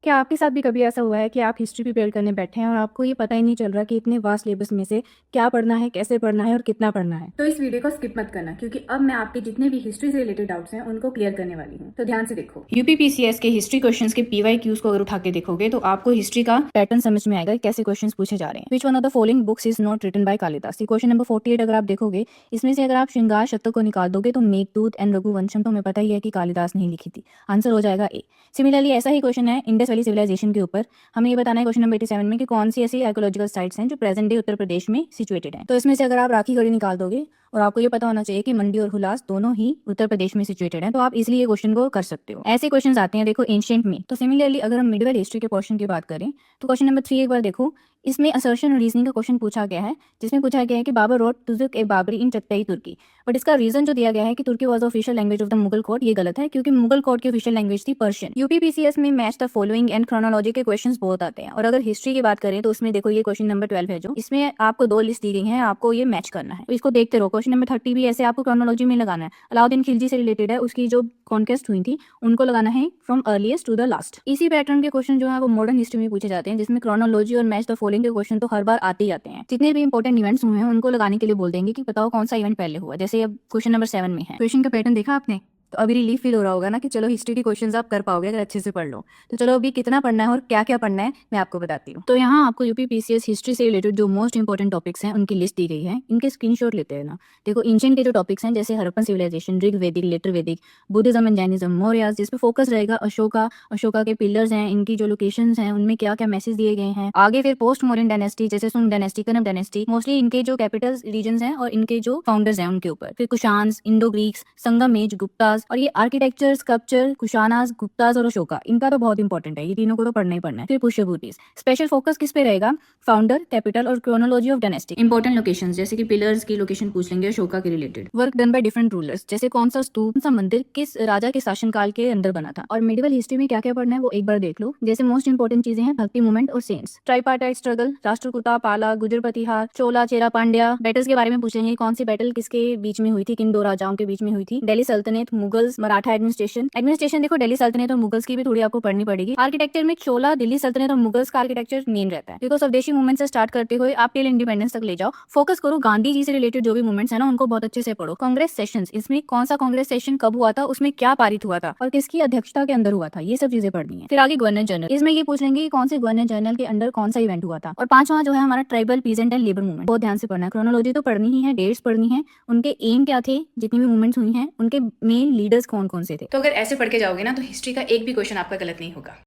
क्या आपके साथ भी कभी ऐसा हुआ है कि आप हिस्ट्री प्रिपेयर करने बैठे हैं और आपको ये पता ही नहीं चल रहा कि इतने वास्ट सिलेबस में से क्या पढ़ना है, कैसे पढ़ना है और कितना पढ़ना है? तो इस वीडियो को स्किप मत करना क्योंकि अब मैं आपके जितने भी हिस्ट्री से रिलेटेड डाउट्स हैं उनको क्लियर करने वाली हूँ। तो ध्यान से देखो। यूपीपीसीएस के हिस्ट्री क्वेश्चंस के पीवाईक्यूज को अगर उठा के देखोगे तो आपको हिस्ट्री का पैटर्न समझ में आएगा कि कैसे क्वेश्चंस पूछे जा रहे हैं। Which one of the following books is not written by Kalidas? Question number 48 अगर आप देखोगे, इसमें से अगर आप श्रृंगार शतक को निकाल दोगे तो मेघदूत एंड रघुवंशम तो हमें पता ही है कि कालिदास नहीं लिखी थी। आंसर हो जाएगा ए। सिमिलरली ऐसा ही क्वेश्चन है इंडस वैली सिविलाइजेशन के ऊपर। हमें ये बताना है क्वेश्चन नंबर 87 में कि कौन सी ऐसी आर्कियोलॉजिकल साइट्स हैं जो प्रेजेंट डे उत्तर प्रदेश में सिचुएटेड हैं। तो इसमें से अगर आप राखी गढ़ी निकाल दोगे और आपको ये पता होना चाहिए कि मंडी और हुलास दोनों ही उत्तर प्रदेश में सिचुएटेड हैं, तो आप इजीली ये क्वेश्चन को कर सकते हो। ऐसे क्वेश्चंस आते हैं देखो एंशिएंट में। तो सिमिलरली अगर हम मिडिवल हिस्ट्री के क्वेश्चन की बात करें तो क्वेश्चन नंबर 3 एक बार देखो। इसमें असर्शन और रीजनिंग का क्वेश्चन पूछा गया है, जिसमें पूछा गया है कि Babur wrote Tuzuk e Baburi in Chagatai Turki. But इसका रीजन जो दिया गया है कि Turki was official language of the Mughal court, ये गलत है क्योंकि मुगल कोर्ट की ऑफिशियल लैंग्वेज थी पर्शियन। यूपीपीसीएस में match the following and chronology के क्वेश्चंस बहुत आते हैं। और अगर हिस्ट्री की बात करें तो उसमें देखो ये क्वेश्चन नंबर 12 है, जो इसमें आपको दो लिस्ट दी गई है, आपको ये मैच करना है। तो इसको देखते रहो। क्वेश्चन नंबर 30 भी ऐसे आपको क्रोनोलॉजी में लगाना है। अलाउद्दीन खिलजी से रिलेटेड है, उसकी जो कॉन्क्वेस्ट हुई थी उनको लगाना है from earliest to the last. इसी पैटर्न के क्वेश्चन जो है वो मॉडर्न हिस्ट्री में पूछे जाते हैं, जिसमें क्रोनोलॉजी और मैच द फॉलोइंग के क्वेश्चन तो हर बार आते ही आते हैं। जितने भी इंपॉर्टेंट इवेंट्स हुए हैं उनको लगाने के लिए बोल देंगे कि बताओ कौन सा इवेंट पहले हुआ। जैसे अब क्वेश्चन नंबर 7 में है। क्वेश्चन का पैटर्न देखा आपने? तो अभी रिलीफ फील हो रहा होगा ना कि चलो हिस्ट्री के क्वेश्चंस आप कर पाओगे अगर अच्छे से पढ़ लो। तो चलो अभी कितना पढ़ना है और क्या क्या पढ़ना है मैं आपको बताती हूँ। तो यहाँ आपको यूपीपीसीएस हिस्ट्री से रिलेटेड जो मोस्ट इंपॉर्टेंट टॉपिक्स हैं उनकी लिस्ट दी गई है। इनके स्क्रीनशॉट लेते हैं ना। देखो एंशिएंट के जो टॉपिक्स हैं जैसे हड़प्पन सिविलाइजेशन, ऋग वैदिक, लेटर वैदिक, बुद्धिज्म एंड जैनिज्म, मौर्य, जिस पे फोकस रहेगा अशोका के पिलर्स हैं, इनकी जो लोकेशंस हैं उनमें क्या क्या मैसेज दिए गए हैं। आगे फिर पोस्ट मॉडर्न डायनेस्टी जैसे सुंग डायनेस्टी, कनब डायनेस्टी, मोस्टली इनके जो कैपिटल्स रीजन्स हैं और इनके जो फाउंडर्स हैं उनके ऊपर। फिर कुशान्स, इंडो ग्रीक्स, संगम एज, गुप्तास, और ये आर्किटेक्चर, स्कल्पचर, कुशानास, गुप्तास और अशोका, इनका तो बहुत इंपॉर्टेंट है, ये तीनों को तो पढ़ना ही पढ़ना है। फिर पुष्यभूतिस, स्पेशल फोकस किस पे रहेगा? फाउंडर, कैपिटल और chronology of dynasty. Important locations जैसे कि पिलर्स की लोकेशन पूछ लेंगे अशोका के related. Work done by different rulers जैसे कौन सा स्तूप, कौन सा मंदिर किस राजा के शासनकाल के अंदर बना था। और मिडिवल हिस्ट्री में क्या क्या पढ़ना है वो एक बार देख लो। जैसे मोस्ट इंपॉर्टेंट चीजें हैं भक्ति मूवमेंट और सेंट्स, ट्राइपार्टाइट स्ट्रगल, राष्ट्रकूटा, पाला, गुजर प्रतिहार, चोला, चेरा पांड्या। बैटल्स के बारे में पूछेंगे, कौन सी बैटल किसके बीच में हुई थी, किन दो राजाओं के बीच में हुई थी। दिल्ली सल्तनत, मुगल्स, मराठा एडमिनिस्ट्रेशन देखो दिल्ली सल्तनत और मुगल्स की भी थोड़ी आपको पढ़नी पड़ेगी। आर्किटेक्चर में चोला, दिल्ली सल्तनत और मुगल्स का आर्किटेक्चर मेन रहता है। देखो स्वदेशी मूवमेंट से स्टार्ट करते हुए आप टिल इंडिपेंडेंस तक ले जाओ। फोकस करो गांधी जी से रिलेटेड जो भी मूवमेंट्स है ना उनको बहुत अच्छे से पढ़ो। कांग्रेस सेशंस, इसमें कौन सा कांग्रेस सेशन कब हुआ था, उसमें क्या पारित हुआ था और किसकी अध्यक्षता के अंदर हुआ था, ये सब चीजें पढ़नी है। फिर आगे गवर्नर जनरल, इसमें ये पूछ लेंगे कि कौन से गवर्नर जनरल के अंडर कौन सा इवेंट हुआ था। और पांचवा जो है हमारा tribal, peasant and labour movement, बहुत ध्यान से पढ़ना है। क्रोनोलॉजी तो पढ़नी ही है, डेट्स पढ़नी है, उनके एम क्या थे, जितनी भी मूवमेंट्स हुई हैं उनके मेन लीडर्स कौन कौन से थे। तो अगर ऐसे पढ़ के जाओगे ना तो हिस्ट्री का एक भी क्वेश्चन आपका गलत नहीं होगा।